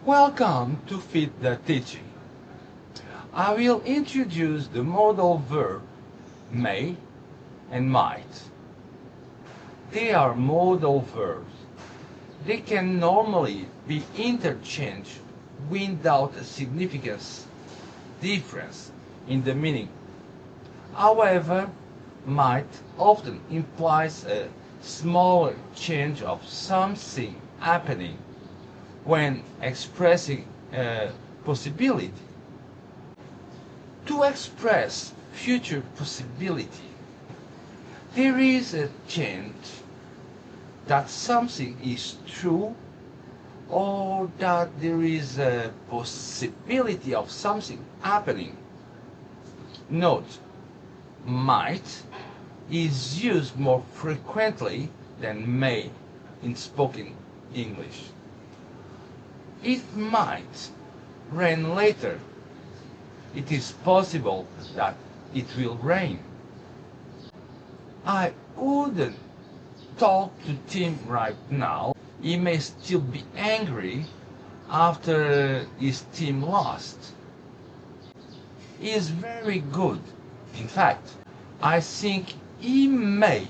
Welcome to FEET.Teaching. I will introduce the modal verb may and might. They are modal verbs. They can normally be interchanged without a significant difference in the meaning. However, might often implies a smaller change of something happening when expressing a possibility. To express future possibility, there is a chance that something is true or that there is a possibility of something happening. Note, might is used more frequently than may in spoken English. It might rain later. It is possible that it will rain. I wouldn't talk to Tim right now. He may still be angry after his team lost. He is very good. In fact, I think he may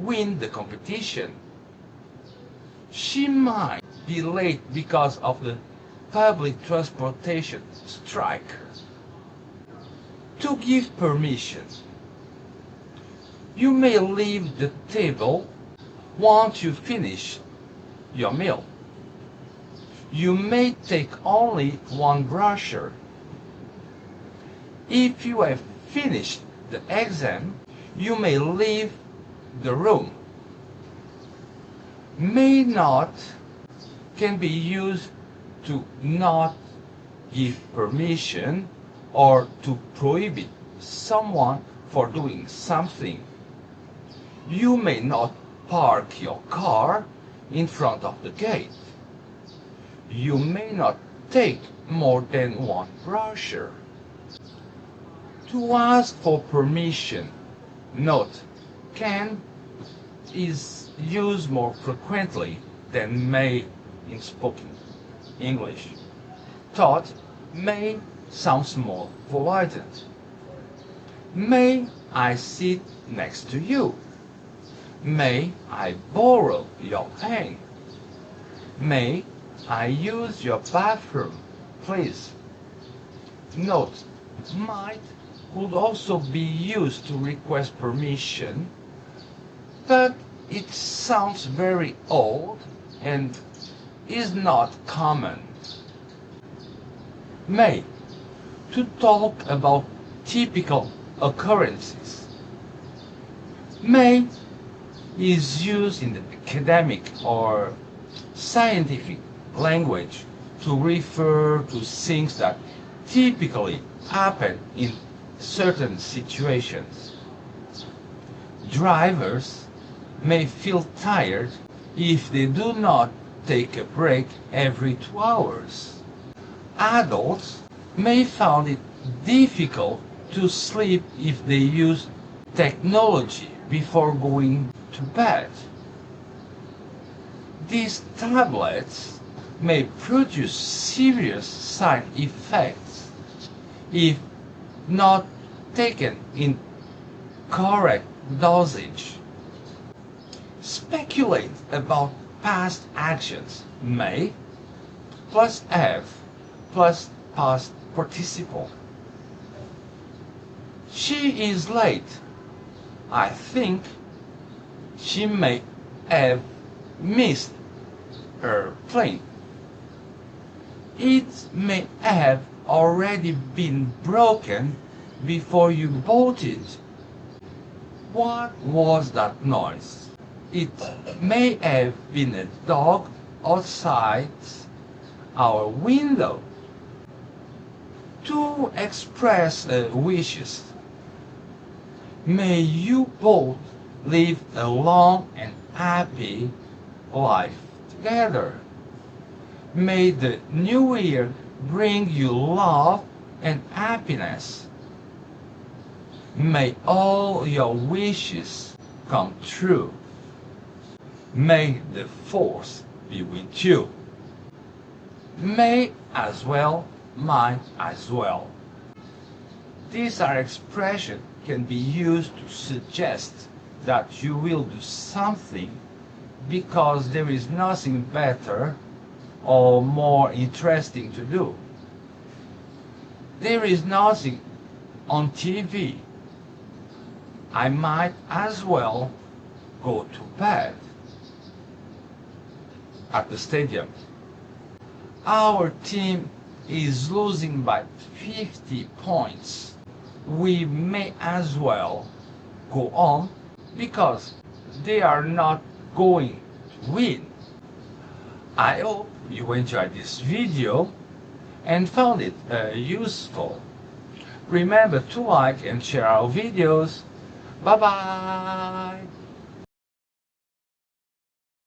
win the competition. She might be late because of the public transportation strike. To give permission, you may leave the table once you finish your meal. You may take only one brochure. If you have finished the exam, you may leave the room. May not can be used to not give permission or to prohibit someone for doing something. You may not park your car in front of the gate. You may not take more than one brochure. To ask for permission, note, can is used more frequently than may in spoken English. Thought, may sounds more polite. May I sit next to you? May I borrow your pen? May I use your bathroom, please? Note, might could also be used to request permission, but it sounds very old and is not common. May, to talk about typical occurrences. May is used in the academic or scientific language to refer to things that typically happen in certain situations. Drivers may feel tired if they do not take a break every 2 hours. Adults may find it difficult to sleep if they use technology before going to bed. These tablets may produce serious side effects if not taken in correct dosage. Speculate about past actions. May plus have plus past participle. She is late. I think she may have missed her plane. It may have already been broken before you bought it. What was that noise? It may have been a dog outside our window. To express wishes. May you both live a long and happy life together. May the new year bring you love and happiness. May all your wishes come true. May the force be with you. may as well, might as well. These are expressions can be used to suggest that you will do something because there is nothing better or more interesting to do. There is nothing on TV. I might as well go to bed. At the stadium, our team is losing by 50 points. We may as well go on because they are not going to win. I hope you enjoyed this video and found it useful. Remember to like and share our videos. Bye bye!